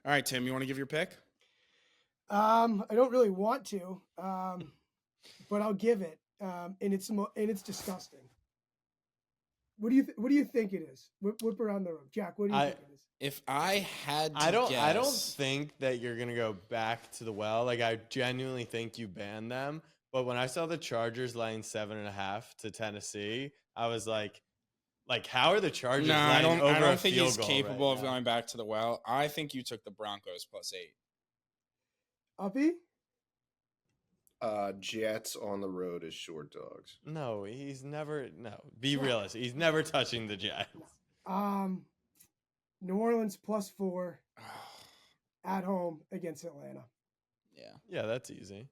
All right, Tim, you want to give your pick? I don't really want to, but I'll give it. And it's disgusting. What do you think it is? Whip around the room, Jack. What do you think it is? If I had to guess, I don't think that you're gonna go back to the well. Like, I genuinely think you banned them. But when I saw the Chargers laying 7.5 to Tennessee, I was like, how are the Chargers No, laying over I a don't think field he's goal capable right of now? going back to the well. I think you took the Broncos +8. Uppy? Jets on the road is short dogs. No, he's never. No, be realistic. He's never touching the Jets. New Orleans +4 at home against Atlanta. Yeah, that's easy.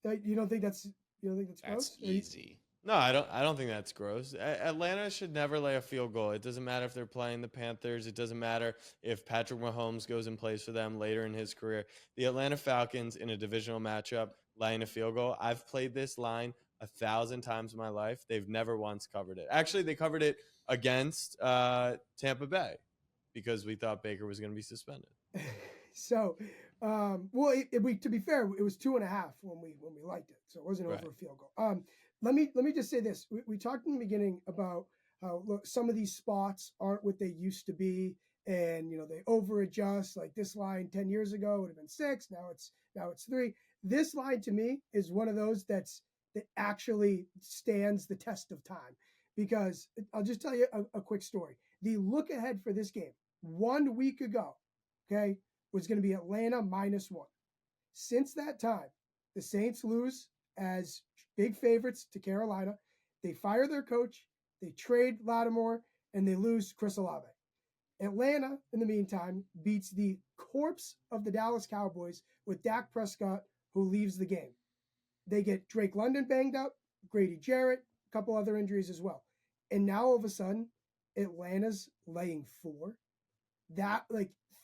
You don't think that's gross? That's easy. No, I don't think that's gross. Atlanta should never lay a field goal. It doesn't matter if they're playing the Panthers. It doesn't matter if Patrick Mahomes goes and plays for them later in his career. The Atlanta Falcons in a divisional matchup laying a field goal. I've played this line 1,000 times in my life. They've never once covered it. Actually, they covered it against Tampa Bay because we thought Baker was going to be suspended. So, to be fair, it was 2.5 when we liked it, so it wasn't over a field goal. Let me just say this: we talked in the beginning about how some of these spots aren't what they used to be, and they over adjust. Like this line 10 years ago would have been 6, now it's 3. This line to me is one of those that actually stands the test of time, because I'll just tell you a quick story. The look ahead for this game 1 week ago, okay, was going to be Atlanta -1. Since that time, the Saints lose as big favorites to Carolina. They fire their coach, they trade Lattimore, and they lose Chris Olave. Atlanta, in the meantime, beats the corpse of the Dallas Cowboys with Dak Prescott, who leaves the game. They get Drake London banged up, Grady Jarrett, a couple other injuries as well. And now all of a sudden, Atlanta's laying 4. That,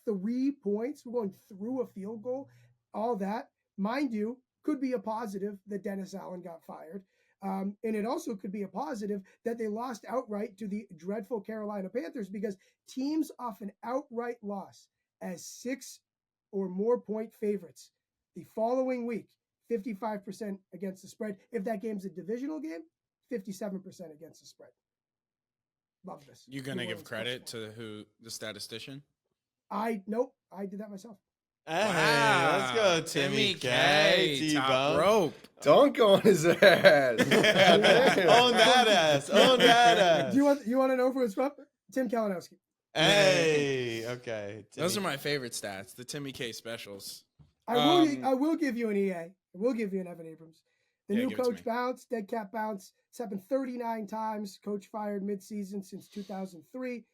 3 points, we're going through a field goal, all that, mind you, could be a positive that Dennis Allen got fired. And it also could be a positive that they lost outright to the dreadful Carolina Panthers, because teams off an outright loss as 6 or more point favorites the following week, 55% against the spread. If that game's a divisional game, 57% against the spread. Love this. You gonna give credit to the statistician? Nope, I did that myself. Hey, let's go, Timmy K. Top rope. Don't go on his ass. Own that ass. Own that ass. Do you want to know who it's from? Tim Kalinowski. Hey, okay. Those are my favorite stats, the Timmy K specials. I will give you an EA. I will give you an Evan Abrams. The new coach bounce, dead cat bounce. It's happened 39 times. Coach fired midseason since 2003.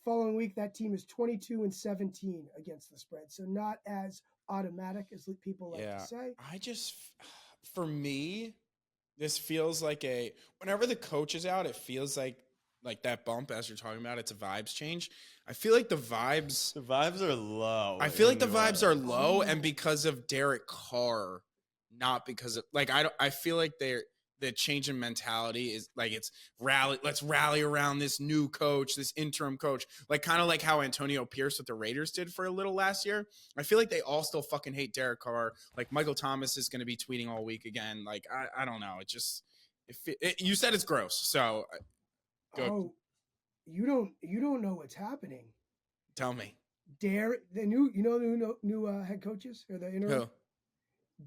Following week, that team is 22-17 against the spread. So not as automatic as people like to say. For me, this feels like whenever the coach is out, it feels like that bump as you're talking about, it's a vibes change. I feel like the vibes are low. I feel like the vibes are low, and because of Derek Carr, not because of I feel like the change in mentality is it's let's rally around this new coach, this interim coach, kind of like how Antonio Pierce with the Raiders did for a little last year. I feel like they all still fucking hate Derek Carr. Michael Thomas is going to be tweeting all week again. I don't know. You said it's gross, so go. Oh, you don't know what's happening. Tell me. The new head coaches or the interim? Who?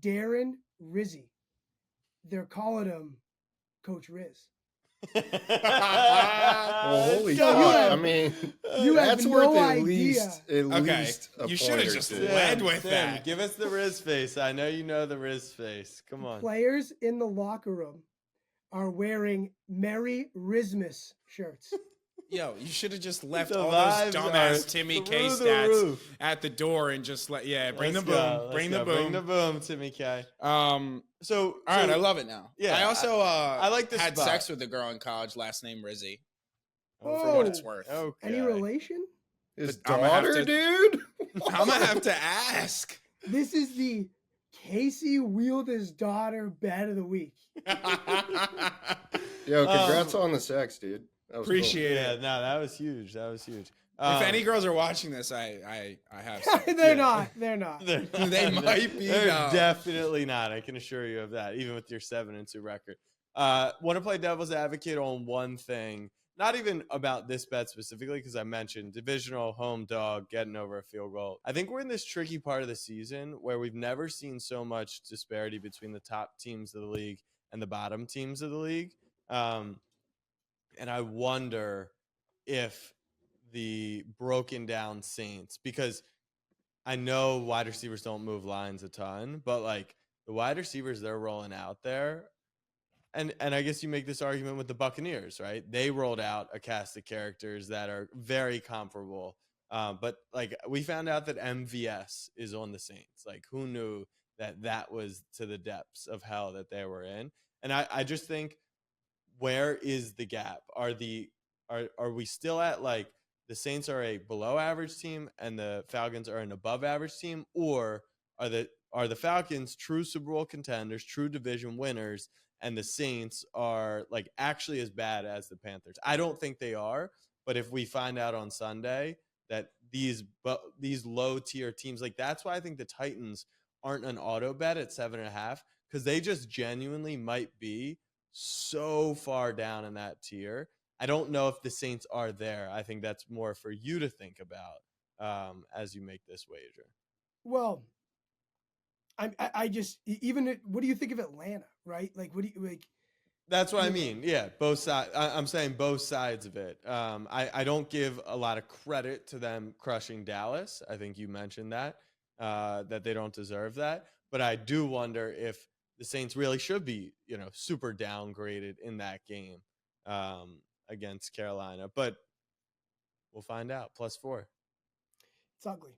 Darren Rizzi. They're calling him Coach Riz. Well, holy fuck! I mean, that's worth at least a you should have just led with that. Give us the Riz face. I know you know the Riz face. Come on. Players in the locker room are wearing Merry Rizmas shirts. Yo, you should have just left all those dumbass Timmy K stats at the door and just bring the boom. Bring the boom, Timmy K. So all right, I love it now. Yeah, I also I like this had spot. sex with a girl in college, last name Rizzy. Oh, for what it's worth. Okay. Any relation? His daughter, dude? I'm gonna have to ask. This is the Casey wheeled his daughter bet of the week. Yo, congrats on the sex, dude. Appreciate it. it. No, that was huge. If any girls are watching this, I have. They're not. They're not. They might be. They're though. definitely not. I can assure you of that. Even with your 7-2 record. Want to play devil's advocate on one thing. Not even about this bet specifically, because I mentioned divisional home dog getting over a field goal. I think we're in this tricky part of the season where we've never seen so much disparity between the top teams of the league and the bottom teams of the league. And I wonder if the broken down Saints, because I know wide receivers don't move lines a ton, but like the wide receivers they're rolling out there, and I guess you make this argument with the Buccaneers, right? They rolled out a cast of characters that are very comparable. But like we found out that MVS is on the Saints. Like who knew that was to the depths of hell that they were in? And I just think, where is the gap? Are we still at like the Saints are a below average team and the Falcons are an above average team, or are the Falcons true Super Bowl contenders, true division winners, and the Saints are like actually as bad as the Panthers? I don't think they are, but if we find out on Sunday that these low tier teams, like that's why I think the Titans aren't an auto bet at 7.5, because they just genuinely might be so far down in that tier. I don't know if the Saints are there. I think that's more for you to think about as you make this wager. Well, I just even what do you think of Atlanta, right? Like, what do you like? That's what I mean. Yeah, both sides. I'm saying both sides of it. I don't give a lot of credit to them crushing Dallas. I think you mentioned that they don't deserve that. But I do wonder if the Saints really should be, super downgraded in that game against Carolina. But we'll find out. +4. It's ugly.